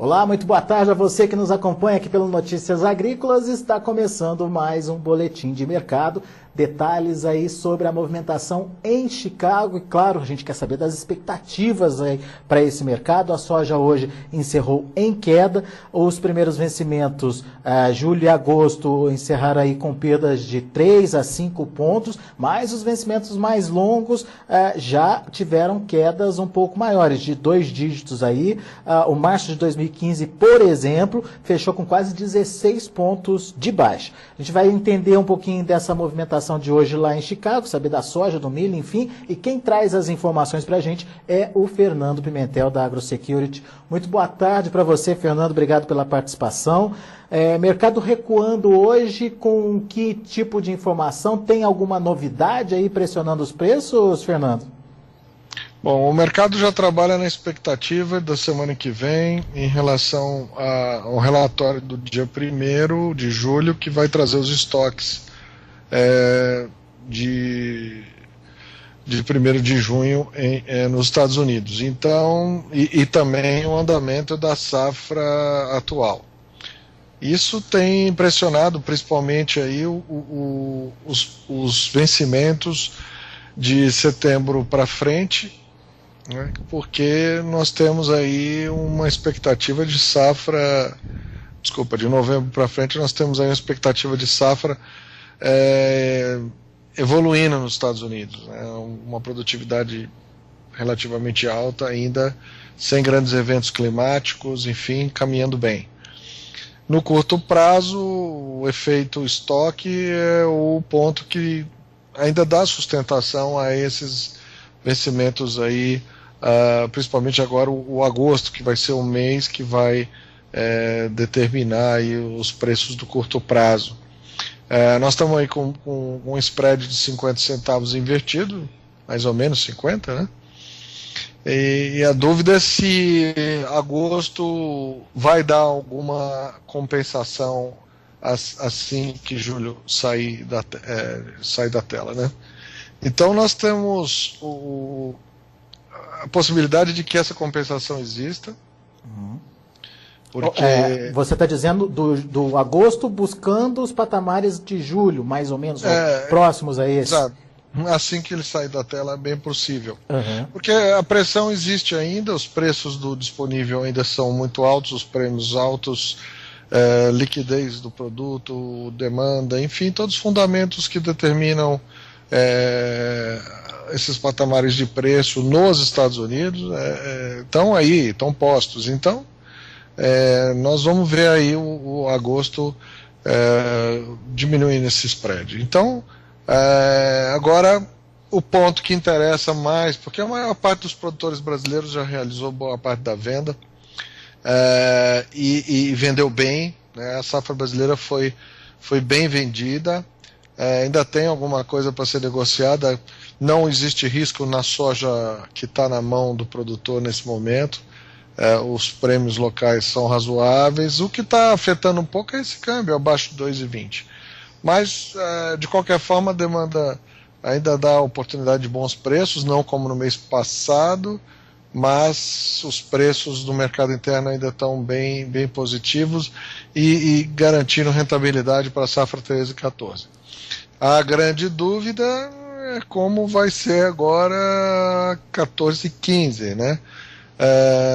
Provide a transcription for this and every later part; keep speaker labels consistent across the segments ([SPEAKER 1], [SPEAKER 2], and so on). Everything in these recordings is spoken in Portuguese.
[SPEAKER 1] Olá, muito boa tarde a você que nos acompanha aqui pelo Notícias Agrícolas. Está começando mais um boletim de mercado. Detalhes aí sobre a movimentação em Chicago. E claro, a gente quer saber das expectativas aí para esse mercado. A soja hoje encerrou em queda. Os primeiros vencimentos, julho e agosto, encerraram aí com perdas de 3 a 5 pontos. Mas os vencimentos mais longos já tiveram quedas um pouco maiores, de 2 dígitos aí. O março de 2015, por exemplo, fechou com quase 16 pontos de baixa. A gente vai entender um pouquinho dessa movimentação de hoje lá em Chicago, saber da soja, do milho, enfim, e quem traz as informações para a gente é o Fernando Pimentel da AgroSecurity. Muito boa tarde para você, Fernando, obrigado pela participação. Mercado recuando hoje, com que tipo de informação? Tem alguma novidade aí pressionando os preços, Fernando?
[SPEAKER 2] Bom, o mercado já trabalha na expectativa da semana que vem em relação ao relatório do dia 1º de julho, que vai trazer os estoques de 1º de junho nos Estados Unidos. Então, e também o andamento da safra atual. Isso tem impressionado principalmente aí os vencimentos de setembro para frente, né, porque nós temos aí uma expectativa de safra, de novembro para frente nós temos aí uma expectativa de safra evoluindo nos Estados Unidos, né, uma produtividade relativamente alta ainda, sem grandes eventos climáticos, enfim, caminhando bem. No curto prazo, o efeito estoque é o ponto que ainda dá sustentação a esses vencimentos aí, principalmente agora o agosto, que vai ser o mês que vai determinar aí os preços do curto prazo. Nós estamos aí com um spread de 50 centavos invertido, mais ou menos 50, né? E a dúvida é se agosto vai dar alguma compensação assim que julho sair da tela, né? Então nós temos a possibilidade de que essa compensação exista. Porque
[SPEAKER 1] você está dizendo do agosto buscando os patamares de julho, mais ou menos, próximos a esse.
[SPEAKER 2] Exato. Assim que ele sair da tela é bem possível. Porque a pressão existe ainda, os preços do disponível ainda são muito altos, os prêmios altos, liquidez do produto, demanda, enfim, todos os fundamentos que determinam esses patamares de preço nos Estados Unidos estão aí, estão postos. Então, nós vamos ver aí o agosto diminuindo esse spread. Então, agora o ponto que interessa mais, porque a maior parte dos produtores brasileiros já realizou boa parte da venda e vendeu bem, né? A safra brasileira foi bem vendida, ainda tem alguma coisa para ser negociada, não existe risco na soja que está na mão do produtor nesse momento. Os prêmios locais são razoáveis, o que está afetando um pouco é esse câmbio abaixo de 2,20. Mas, de qualquer forma, a demanda ainda dá oportunidade de bons preços, não como no mês passado, mas os preços do mercado interno ainda estão bem positivos e garantindo rentabilidade para a safra 13 e 14. A grande dúvida é como vai ser agora 14 e 15, né?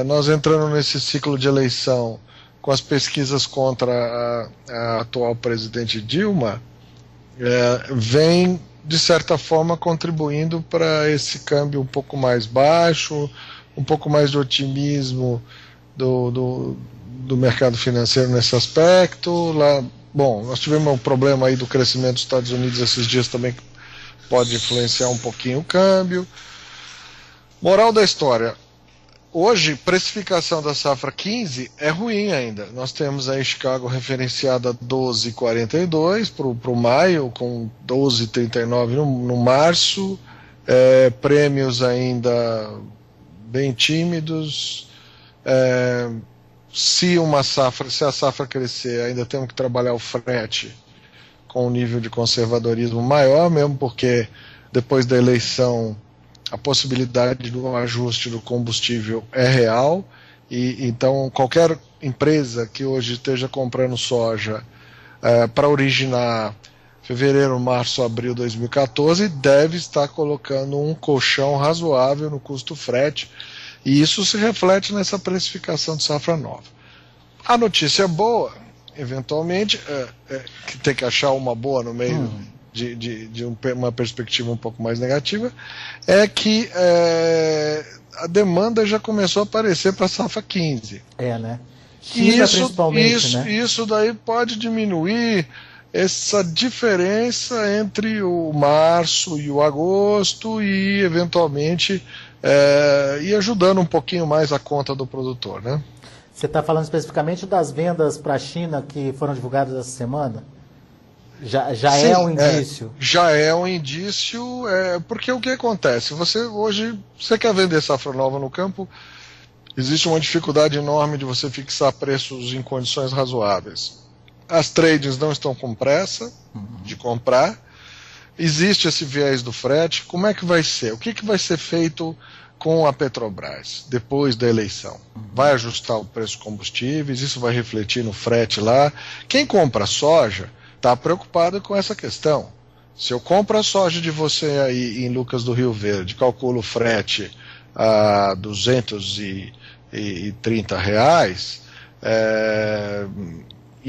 [SPEAKER 2] Nós entrando nesse ciclo de eleição com as pesquisas contra a atual presidente Dilma, vem, de certa forma, contribuindo para esse câmbio um pouco mais baixo, um pouco mais de otimismo do mercado financeiro nesse aspecto. Bom, nós tivemos um problema aí do crescimento dos Estados Unidos esses dias também, que pode influenciar um pouquinho o câmbio. Moral da história: hoje, precificação da safra 15 é ruim ainda. Nós temos aí Chicago referenciada a 12,42 para o maio, com 12,39 no março. Prêmios ainda bem tímidos. Se a safra crescer, ainda temos que trabalhar o frete com um nível de conservadorismo maior, mesmo porque depois da eleição a possibilidade do ajuste do combustível é real E então qualquer empresa que hoje esteja comprando soja para originar fevereiro, março, abril de 2014 deve estar colocando um colchão razoável no custo frete, e isso se reflete nessa precificação de safra nova. A notícia boa, eventualmente, que tem que achar uma boa no meio de uma perspectiva um pouco mais negativa, é que a demanda já começou a aparecer para a safra 15.
[SPEAKER 1] Né? China, principalmente, né?
[SPEAKER 2] Isso daí pode diminuir essa diferença entre o março e o agosto e, eventualmente, ir ajudando um pouquinho mais a conta do produtor, né?
[SPEAKER 1] Você está falando especificamente das vendas para a China que foram divulgadas essa semana? Já
[SPEAKER 2] Sim,
[SPEAKER 1] é um indício?
[SPEAKER 2] Já é um indício, porque o que acontece? Hoje você quer vender safra nova no campo, existe uma dificuldade enorme de você fixar preços em condições razoáveis. As trades não estão com pressa de comprar, existe esse viés do frete. Como é que vai ser? O que vai ser feito com a Petrobras depois da eleição? Vai ajustar o preço dos combustíveis, isso vai refletir no frete lá. Quem compra soja está preocupado com essa questão. Se eu compro a soja de você aí em Lucas do Rio Verde, calculo o frete a R$230,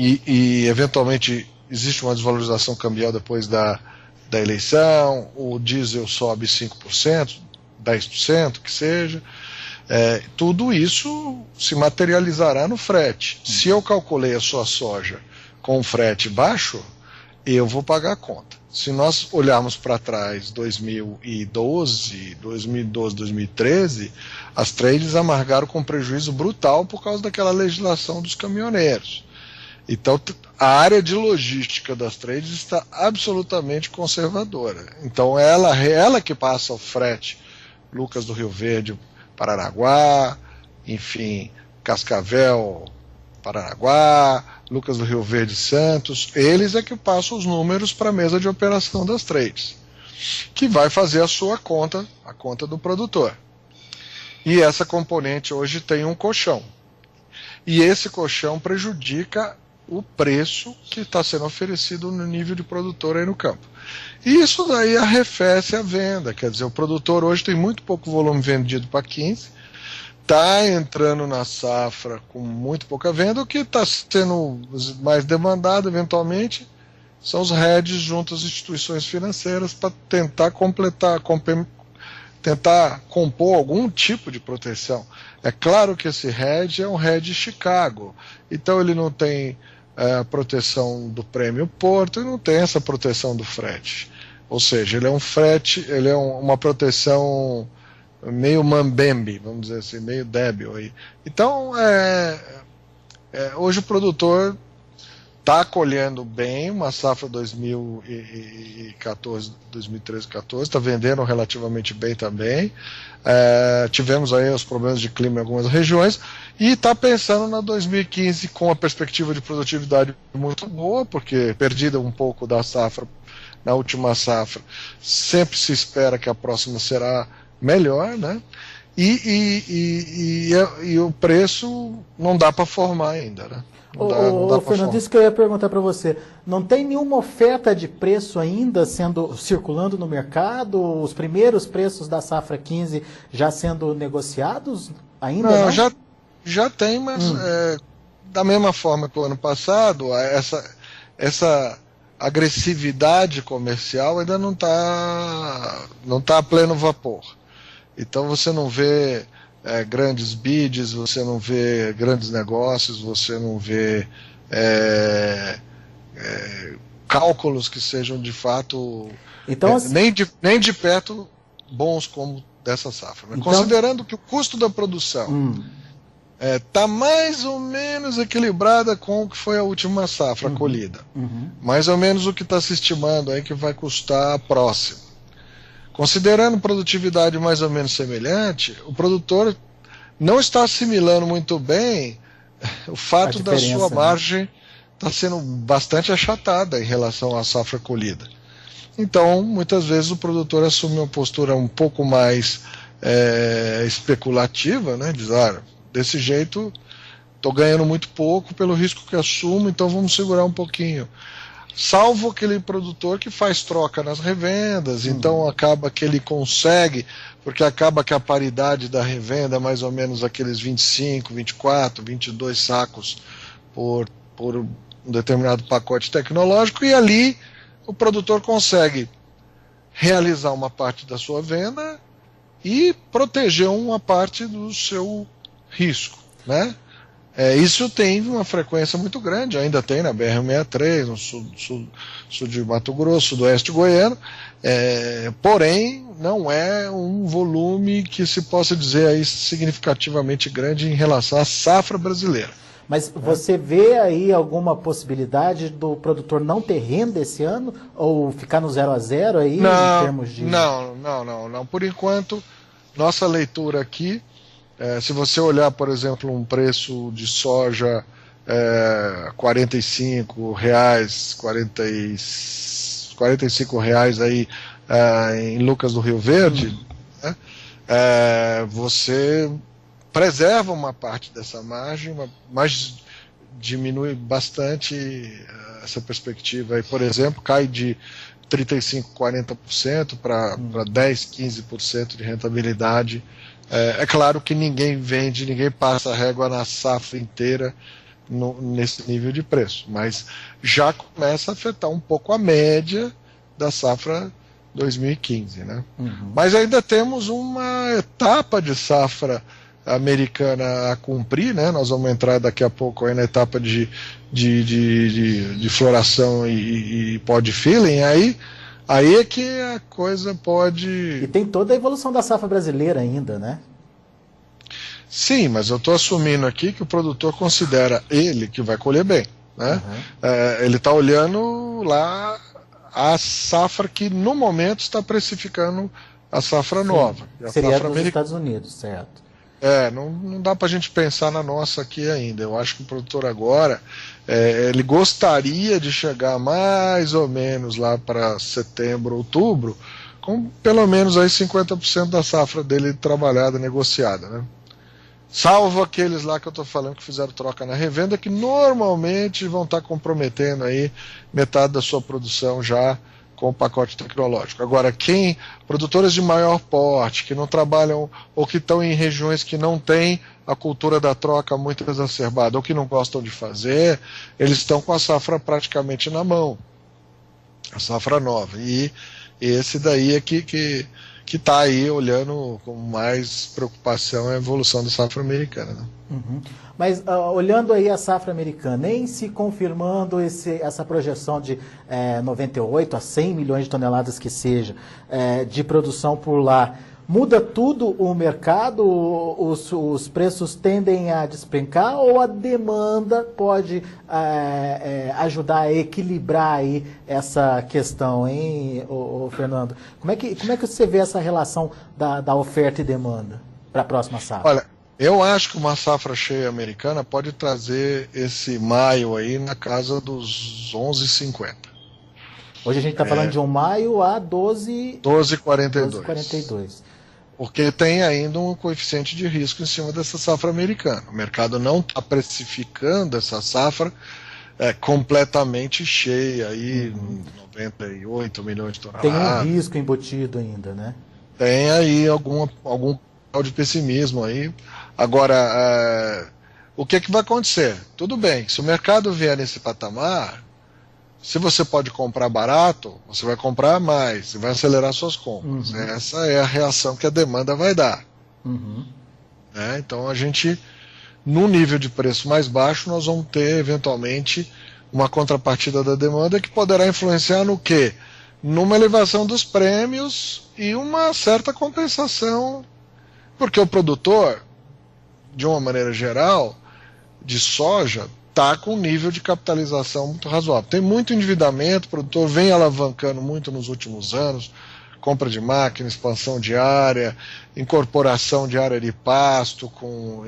[SPEAKER 2] e eventualmente existe uma desvalorização cambial depois da eleição, o diesel sobe 5%, 10%, que seja, tudo isso se materializará no frete. Se eu calculei a sua soja com frete baixo, eu vou pagar a conta. Se nós olharmos para trás, 2012, 2013, as trades amargaram com prejuízo brutal por causa daquela legislação dos caminhoneiros. Então, a área de logística das trades está absolutamente conservadora. Então, ela que passa o frete, Lucas do Rio Verde, Paranaguá, enfim, Cascavel, Paranaguá, Lucas do Rio Verde, Santos, eles é que passam os números para a mesa de operação das trades, que vai fazer a sua conta, a conta do produtor. E essa componente hoje tem um colchão. E esse colchão prejudica o preço que está sendo oferecido no nível de produtor aí no campo. E isso daí arrefece a venda, quer dizer, o produtor hoje tem muito pouco volume vendido para 15, está entrando na safra com muito pouca venda. O que está sendo mais demandado, eventualmente, são os hedges junto às instituições financeiras para tentar tentar compor algum tipo de proteção. É claro que esse hedge é um hedge Chicago, então ele não tem a proteção do prêmio Porto e não tem essa proteção do frete. Ou seja, ele é um frete, ele é uma proteção meio mambembe, vamos dizer assim, meio débil aí. Então, hoje o produtor está colhendo bem uma safra 2014, 2013-14, está vendendo relativamente bem também. Tivemos aí os problemas de clima em algumas regiões e está pensando na 2015 com a perspectiva de produtividade muito boa, porque perdida um pouco da safra na última safra, sempre se espera que a próxima será melhor, né? E o preço não dá para formar ainda, né?
[SPEAKER 1] Fernando, isso que eu ia perguntar para você. Não tem nenhuma oferta de preço ainda circulando no mercado? Os primeiros preços da safra 15 já sendo negociados ainda? Não?
[SPEAKER 2] Já tem, mas da mesma forma que o ano passado, essa agressividade comercial ainda não tá a pleno vapor. Então você não vê grandes bids, você não vê grandes negócios, você não vê cálculos que sejam de fato
[SPEAKER 1] então, assim,
[SPEAKER 2] nem de perto bons como dessa safra. Então, considerando que o custo da produção está mais ou menos equilibrada com o que foi a última safra colhida. Mais ou menos o que está se estimando aí que vai custar a próxima. Considerando produtividade mais ou menos semelhante, o produtor não está assimilando muito bem o fato da sua margem estar sendo bastante achatada em relação à safra colhida. Então, muitas vezes o produtor assume uma postura um pouco mais especulativa, né? Diz, desse jeito estou ganhando muito pouco pelo risco que assumo, então vamos segurar um pouquinho. Salvo aquele produtor que faz troca nas revendas, então acaba que ele consegue, porque acaba que a paridade da revenda é mais ou menos aqueles 25, 24, 22 sacos por um determinado pacote tecnológico, e ali o produtor consegue realizar uma parte da sua venda e proteger uma parte do seu risco, né? Isso tem uma frequência muito grande, ainda tem na BR-163, no sul de Mato Grosso, sudoeste goiano, porém não é um volume que se possa dizer aí significativamente grande em relação à safra brasileira.
[SPEAKER 1] Mas você vê aí alguma possibilidade do produtor não ter renda esse ano, ou ficar no 0 a 0 aí em termos de...
[SPEAKER 2] Não. Por enquanto, nossa leitura aqui, se você olhar, por exemplo, um preço de soja R$45 aí em Lucas do Rio Verde, né, você preserva uma parte dessa margem, mas diminui bastante essa perspectiva. Aí, por exemplo, cai de 35%, 40% para 10%, 15% de rentabilidade. É claro que ninguém passa a régua na safra inteira nesse nível de preço, mas já começa a afetar um pouco a média da safra 2015, né? Mas ainda temos uma etapa de safra americana a cumprir, né? Nós vamos entrar daqui a pouco aí na etapa de floração e pod filling, aí é que a coisa pode...
[SPEAKER 1] E tem toda a evolução da safra brasileira ainda, né?
[SPEAKER 2] Sim, mas eu estou assumindo aqui que o produtor considera ele que vai colher bem, né? Ele está olhando lá a safra que no momento está precificando a safra nova. A
[SPEAKER 1] seria
[SPEAKER 2] safra
[SPEAKER 1] dos Estados Unidos, certo?
[SPEAKER 2] Não dá para a gente pensar na nossa aqui ainda. Eu acho que o produtor agora, ele gostaria de chegar mais ou menos lá para setembro, outubro, com pelo menos aí 50% da safra dele trabalhada, negociada, né? Salvo aqueles lá que eu estou falando que fizeram troca na revenda, que normalmente vão estar comprometendo aí metade da sua produção já com o pacote tecnológico. Agora, produtores de maior porte, que não trabalham ou que estão em regiões que não têm a cultura da troca muito exacerbada ou que não gostam de fazer, eles estão com a safra praticamente na mão, a safra nova. E esse daí é que está aí olhando com mais preocupação a evolução da safra americana, né?
[SPEAKER 1] Mas olhando aí a safra americana, em se confirmando essa projeção de 98 a 100 milhões de toneladas que seja, de produção por lá, muda tudo o mercado? Os preços tendem a despencar, ou a demanda pode ajudar a equilibrar aí essa questão, hein, Fernando? Como é que você vê essa relação da oferta e demanda para a próxima safra?
[SPEAKER 2] Olha, eu acho que uma safra cheia americana pode trazer esse maio aí na casa dos 11,50.
[SPEAKER 1] Hoje a gente está falando de um maio a
[SPEAKER 2] 12,42. Porque tem ainda um coeficiente de risco em cima dessa safra americana. O mercado não está precificando essa safra completamente cheia, aí 98 milhões de toneladas.
[SPEAKER 1] Tem um risco embutido ainda, né?
[SPEAKER 2] Tem aí algum grau de pessimismo aí. Agora, o que vai acontecer? Tudo bem, se o mercado vier nesse patamar, se você pode comprar barato, você vai comprar mais, você vai acelerar suas compras. Essa é a reação que a demanda vai dar. Então a gente, num nível de preço mais baixo, nós vamos ter eventualmente uma contrapartida da demanda que poderá influenciar no quê? Numa elevação dos prêmios e uma certa compensação, porque o produtor, de uma maneira geral, de soja, está com um nível de capitalização muito razoável. Tem muito endividamento, o produtor vem alavancando muito nos últimos anos, compra de máquina, expansão de área, incorporação de área de pasto, com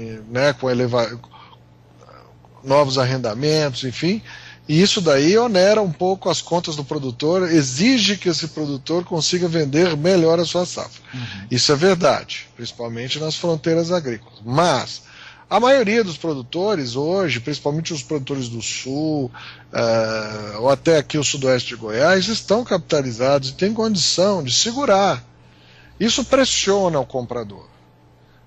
[SPEAKER 2] novos arrendamentos, enfim, e isso daí onera um pouco as contas do produtor, exige que esse produtor consiga vender melhor a sua safra. Isso é verdade, principalmente nas fronteiras agrícolas. Mas A maioria dos produtores hoje, principalmente os produtores do sul, ou até aqui o sudoeste de Goiás, estão capitalizados e têm condição de segurar. Isso pressiona o comprador.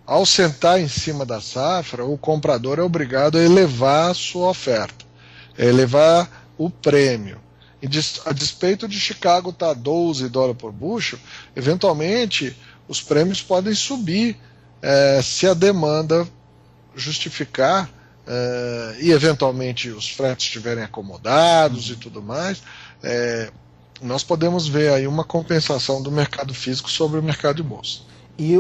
[SPEAKER 2] Ao sentar em cima da safra, o comprador é obrigado a elevar a sua oferta, a elevar o prêmio. E a despeito de Chicago estar a $12 por bushel, eventualmente os prêmios podem subir se a demanda justificar e eventualmente os fretes estiverem acomodados e tudo mais. Nós podemos ver aí uma compensação do mercado físico sobre o mercado de bolsa.
[SPEAKER 1] E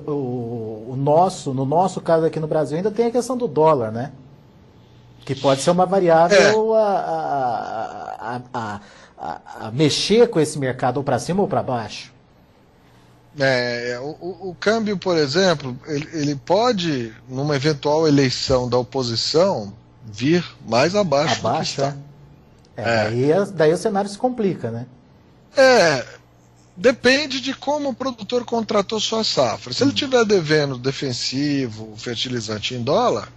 [SPEAKER 1] no nosso caso aqui no Brasil ainda tem a questão do dólar, né? Que pode ser uma variável a mexer com esse mercado ou para cima ou para baixo.
[SPEAKER 2] O câmbio, por exemplo, ele pode, numa eventual eleição da oposição, vir mais abaixo do que está.
[SPEAKER 1] Daí o cenário se complica, né?
[SPEAKER 2] Depende de como o produtor contratou sua safra. Se ele estiver devendo defensivo, fertilizante em dólar,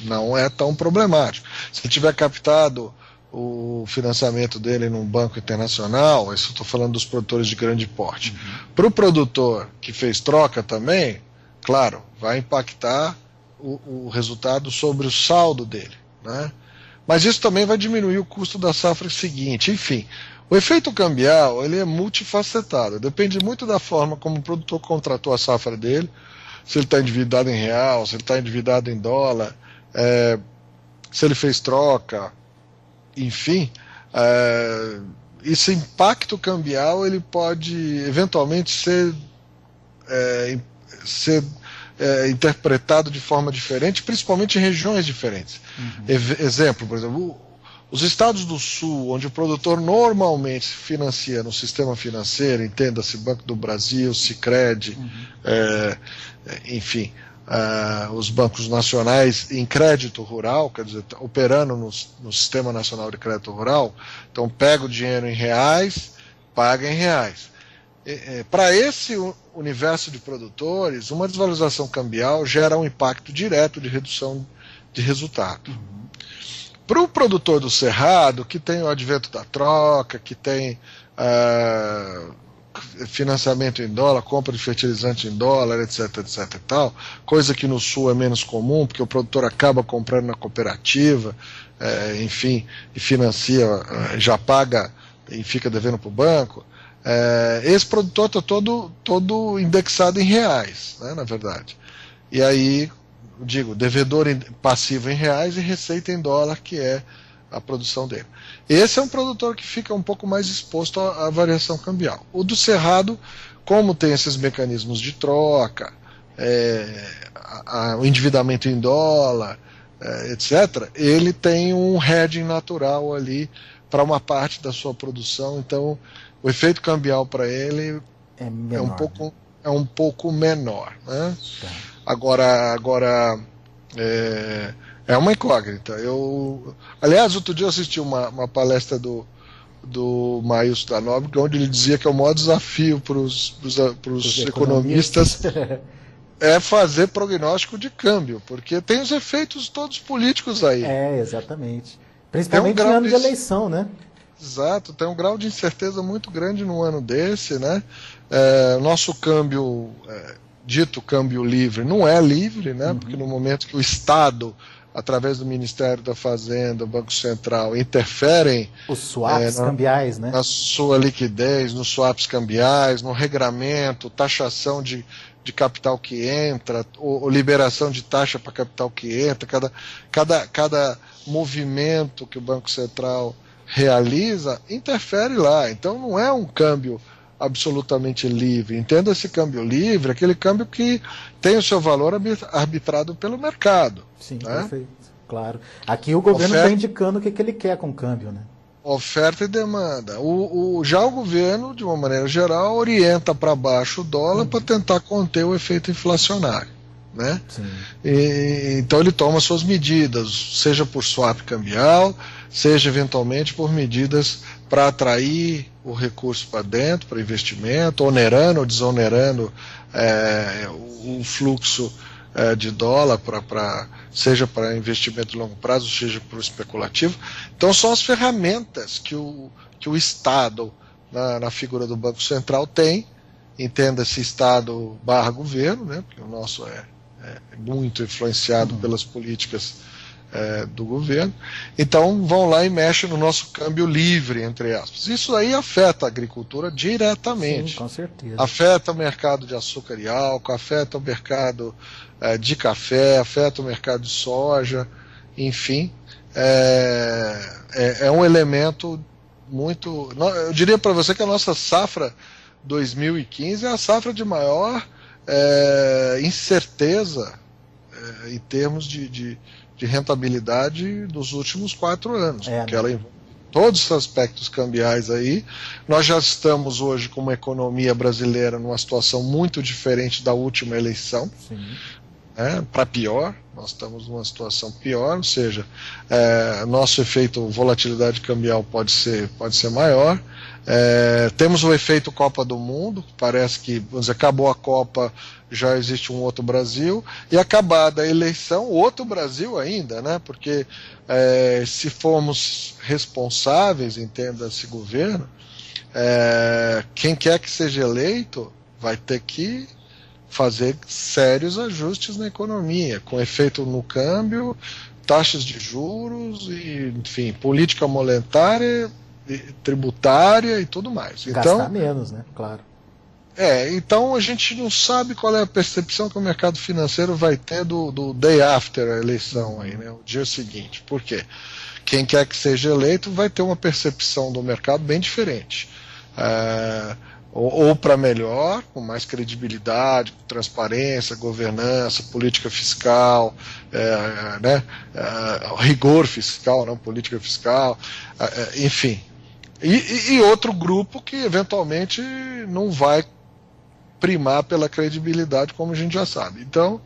[SPEAKER 2] não é tão problemático. Se ele tiver captado o financiamento dele num banco internacional, isso eu estou falando dos produtores de grande porte. Para o produtor que fez troca também, claro, vai impactar o resultado sobre o saldo dele, né? Mas isso também vai diminuir o custo da safra seguinte. Enfim, o efeito cambial ele é multifacetado, depende muito da forma como o produtor contratou a safra dele, se ele está endividado em real, se ele está endividado em dólar, se ele fez troca, enfim, esse impacto cambial ele pode eventualmente ser interpretado de forma diferente, principalmente em regiões diferentes. Exemplo, por exemplo, os estados do sul, onde o produtor normalmente se financia no sistema financeiro, entenda-se Banco do Brasil, Sicredi, enfim, os bancos nacionais em crédito rural, quer dizer, operando no Sistema Nacional de Crédito Rural, então pega o dinheiro em reais, paga em reais. Para esse universo de produtores, uma desvalorização cambial gera um impacto direto de redução de resultado. Para o produtor do cerrado, que tem o advento da troca, que tem financiamento em dólar, compra de fertilizante em dólar, etc, etc e tal, coisa que no sul é menos comum, porque o produtor acaba comprando na cooperativa, enfim, e financia, já paga e fica devendo para o banco. Esse produtor está todo indexado em reais, né, na verdade. E aí, digo, devedor passivo em reais e receita em dólar, que é a produção dele. Esse é um produtor que fica um pouco mais exposto à variação cambial. O do cerrado, como tem esses mecanismos de troca, o endividamento em dólar, etc., ele tem um hedging natural ali para uma parte da sua produção, então o efeito cambial para ele é um pouco menor, né? Agora é uma incógnita. Aliás, outro dia eu assisti uma palestra do Maílson da Nóbrega, onde ele dizia que é o maior desafio para os economistas é fazer prognóstico de câmbio, porque tem os efeitos todos políticos aí.
[SPEAKER 1] Exatamente. Principalmente em ano de eleição, né?
[SPEAKER 2] Exato, tem um grau de incerteza muito grande no ano desse, né? Nosso câmbio, dito câmbio livre, não é livre, né? Porque no momento que o Estado, através do Ministério da Fazenda, Banco Central, interferem
[SPEAKER 1] os swaps cambiais, né?
[SPEAKER 2] Na sua liquidez, nos swaps cambiais, no regramento, taxação de capital que entra, ou liberação de taxa para capital que entra, cada movimento que o Banco Central realiza interfere lá. Então não é um câmbio absolutamente livre. Entenda esse câmbio livre, aquele câmbio que tem o seu valor arbitrado pelo mercado.
[SPEAKER 1] Sim,
[SPEAKER 2] né?
[SPEAKER 1] Perfeito, claro. Aqui o governo está indicando o que ele quer com o câmbio, né?
[SPEAKER 2] Oferta e demanda. Já o governo, de uma maneira geral, orienta para baixo o dólar para tentar conter o efeito inflacionário, né? Então ele toma suas medidas, seja por swap cambial, seja eventualmente por medidas para atrair o recurso para dentro, para investimento, onerando ou desonerando o fluxo de dólar, seja para investimento de longo prazo, seja para o especulativo. Então são as ferramentas que o Estado, na figura do Banco Central, tem, entenda-se Estado barra governo, né, porque o nosso é muito influenciado pelas políticas do governo. Então vão lá e mexem no nosso câmbio livre, entre aspas. Isso aí afeta a agricultura diretamente.
[SPEAKER 1] Sim, com certeza.
[SPEAKER 2] Afeta o mercado de açúcar e álcool, afeta o mercado de café, afeta o mercado de soja, enfim. É um elemento muito... Eu diria para você que a nossa safra 2015 é a safra de maior incerteza em termos de rentabilidade dos últimos 4 anos, porque ela envolve todos os aspectos cambiais aí. Nós já estamos hoje com uma economia brasileira numa situação muito diferente da última eleição, para pior. Nós estamos numa situação pior, ou seja, nosso efeito volatilidade cambial pode ser maior. Temos o efeito Copa do Mundo, parece que, vamos dizer, acabou a Copa, já existe um outro Brasil, e acabada a eleição, outro Brasil ainda, né? Porque se formos responsáveis, entenda-se governo, quem quer que seja eleito vai ter que fazer sérios ajustes na economia, com efeito no câmbio, taxas de juros, e, enfim, política monetária, tributária e tudo mais.
[SPEAKER 1] Gastar menos, né? Claro.
[SPEAKER 2] Então a gente não sabe qual é a percepção que o mercado financeiro vai ter do day after a eleição, aí, né? O dia seguinte. Por quê? Quem quer que seja eleito vai ter uma percepção do mercado bem diferente. Ou para melhor, com mais credibilidade, transparência, governança, política fiscal, rigor fiscal, não política fiscal, enfim. E outro grupo que eventualmente não vai primar pela credibilidade, como a gente já sabe. Então,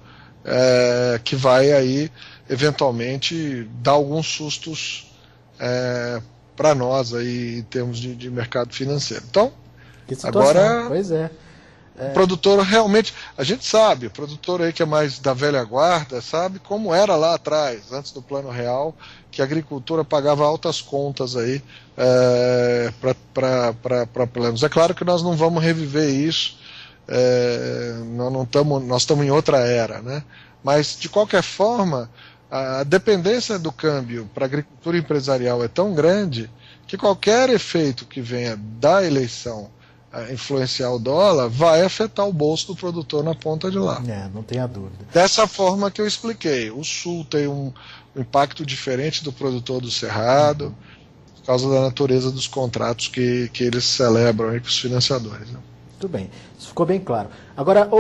[SPEAKER 2] que vai aí eventualmente dar alguns sustos para nós aí em termos de mercado financeiro. Então, agora,
[SPEAKER 1] pois é.
[SPEAKER 2] O produtor realmente, a gente sabe, o produtor aí que é mais da velha guarda, sabe como era lá atrás, antes do Plano Real, que a agricultura pagava altas contas aí para planos. É claro que nós não vamos reviver isso, nós estamos em outra era, né? Mas, de qualquer forma, a dependência do câmbio para a agricultura empresarial é tão grande que qualquer efeito que venha da eleição influenciar o dólar vai afetar o bolso do produtor na ponta de lá.
[SPEAKER 1] Não tenha dúvida.
[SPEAKER 2] Dessa forma que eu expliquei, o Sul tem um impacto diferente do produtor do Cerrado, por causa da natureza dos contratos que eles celebram aí com os financiadores, né?
[SPEAKER 1] Muito bem, isso ficou bem claro. Agora,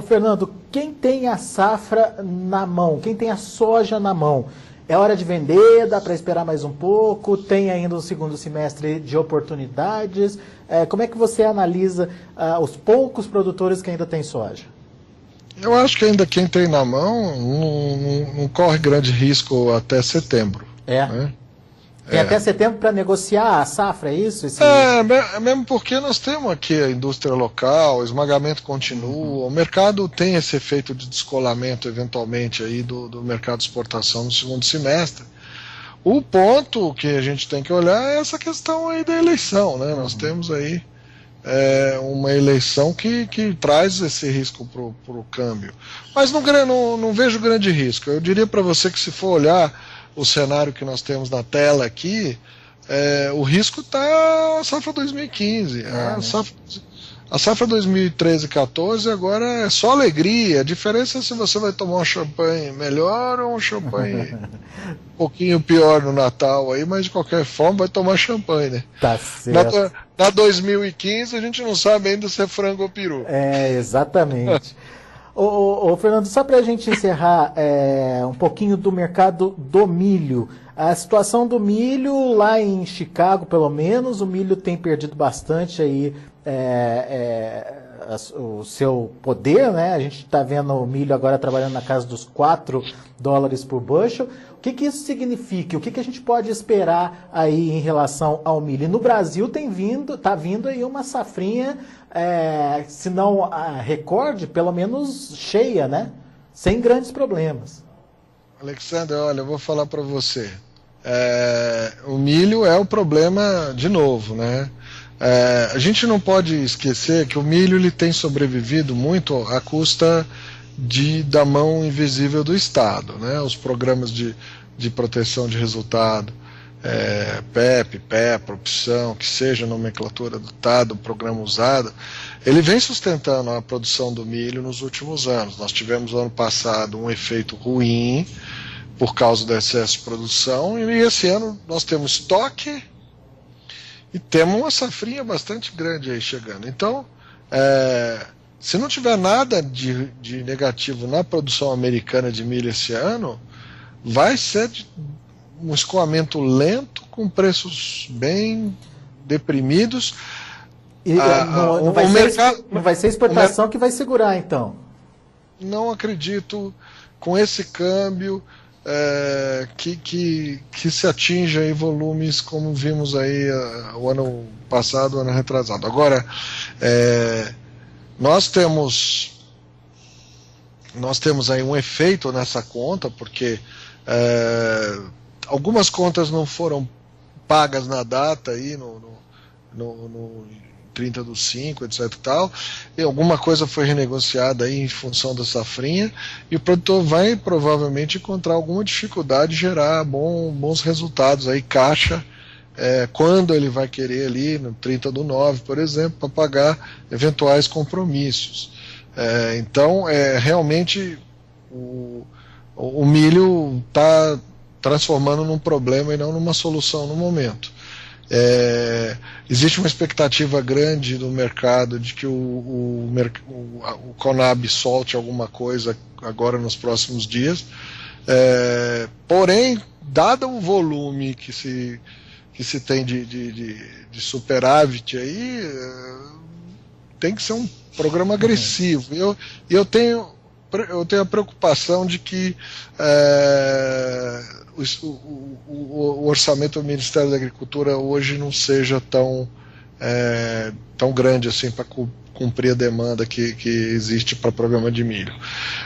[SPEAKER 1] Fernando, quem tem a safra na mão, quem tem a soja na mão, é hora de vender, dá para esperar mais um pouco, tem ainda um segundo semestre de oportunidades? Como é que você analisa os poucos produtores que ainda têm soja?
[SPEAKER 2] Eu acho que ainda quem tem na mão não corre grande risco até setembro. Né?
[SPEAKER 1] Tem até setembro para negociar a safra, é isso?
[SPEAKER 2] Mesmo porque nós temos aqui a indústria local, o esmagamento continua, o mercado tem esse efeito de descolamento eventualmente aí do mercado de exportação no segundo semestre. O ponto que a gente tem que olhar é essa questão aí da eleição, né? Nós temos aí uma eleição que traz esse risco para o câmbio. Mas não vejo grande risco. Eu diria para você que, se for olhar o cenário que nós temos na tela aqui, o risco está a safra 2015. A safra 2013 e 2014 agora é só alegria. A diferença é se você vai tomar um champanhe melhor ou um champanhe um pouquinho pior no Natal aí, mas de qualquer forma vai tomar champanhe, né?
[SPEAKER 1] Tá certo.
[SPEAKER 2] Na 2015 a gente não sabe ainda se é frango ou peru.
[SPEAKER 1] Exatamente. Fernando, só para a gente encerrar um pouquinho do mercado do milho. A situação do milho lá em Chicago, pelo menos, o milho tem perdido bastante aí o seu poder, né? A gente está vendo o milho agora trabalhando na casa dos $4 por bushel. O que isso significa? O que a gente pode esperar aí em relação ao milho? E no Brasil está vindo aí uma safrinha, se não recorde, pelo menos cheia, né? sem grandes problemas.
[SPEAKER 2] Alexandre, olha, eu vou falar para você. O milho é o problema de novo, né? A gente não pode esquecer que o milho ele tem sobrevivido muito à custa da mão invisível do Estado, né? Os programas de proteção de resultado, PEP, PEPRA, opção, que seja a nomenclatura adotada, o programa usado, ele vem sustentando a produção do milho nos últimos anos. Nós tivemos no ano passado um efeito ruim por causa do excesso de produção, e esse ano nós temos estoque e temos uma safrinha bastante grande aí chegando. Então, se não tiver nada de negativo na produção americana de milho esse ano, vai ser um escoamento lento, com preços bem deprimidos.
[SPEAKER 1] E não vai ser exportação que vai segurar, então?
[SPEAKER 2] Não acredito, com esse câmbio, que se atinja aí volumes como vimos aí o ano passado, o ano retrasado. Agora, nós temos aí um efeito nessa conta, porque algumas contas não foram pagas na data aí no 30/5, etc e tal, e alguma coisa foi renegociada aí em função da safrinha, e o produtor vai provavelmente encontrar alguma dificuldade de gerar bons resultados aí, caixa, quando ele vai querer ali no 30/9, por exemplo, para pagar eventuais compromissos. Então, realmente o milho está transformando num problema e não numa solução no momento. Existe uma expectativa grande do mercado de que o Conab solte alguma coisa agora nos próximos dias, porém, dado o volume que se tem de superávit aí, tem que ser um programa agressivo. Eu tenho a preocupação de que o orçamento do Ministério da Agricultura hoje não seja tão grande assim para cumprir a demanda que existe para o programa de milho.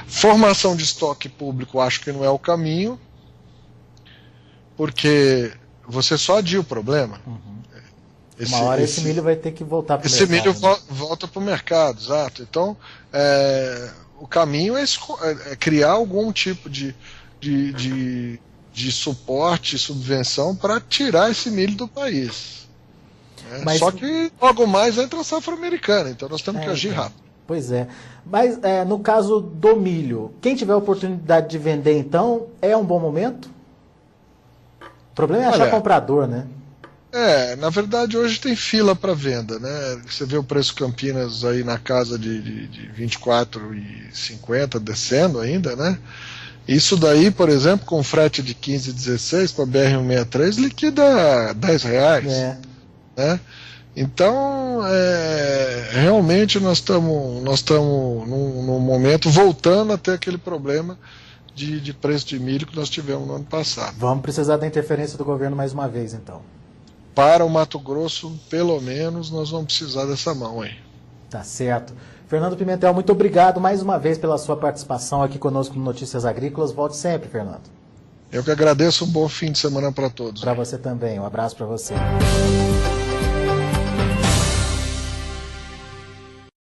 [SPEAKER 2] Formação de estoque público acho que não é o caminho, porque você só adia o problema.
[SPEAKER 1] Uma hora esse milho vai ter que voltar para o
[SPEAKER 2] mercado.
[SPEAKER 1] Esse
[SPEAKER 2] milho volta para o mercado, exato. Então, o caminho é criar algum tipo de suporte, subvenção para tirar esse milho do país. Só que logo mais entra a safra americana, então nós temos que agir rápido.
[SPEAKER 1] Pois é. Mas no caso do milho, quem tiver a oportunidade de vender, então, é um bom momento? O problema é achar comprador, né?
[SPEAKER 2] Na verdade hoje tem fila para venda, né? Você vê o preço Campinas aí na casa de R$24,50 descendo ainda, né? Isso daí, por exemplo, com frete de 15,16 para BR-163 liquida R$10, né? Então, realmente nós estamos num momento voltando a ter aquele problema de preço de milho que nós tivemos no ano passado.
[SPEAKER 1] Vamos precisar da interferência do governo mais uma vez, então.
[SPEAKER 2] Para o Mato Grosso, pelo menos, nós vamos precisar dessa mão aí.
[SPEAKER 1] Tá certo. Fernando Pimentel, muito obrigado mais uma vez pela sua participação aqui conosco no Notícias Agrícolas. Volte sempre, Fernando.
[SPEAKER 2] Eu que agradeço, um bom fim de semana para todos.
[SPEAKER 1] Para você também, um abraço para você.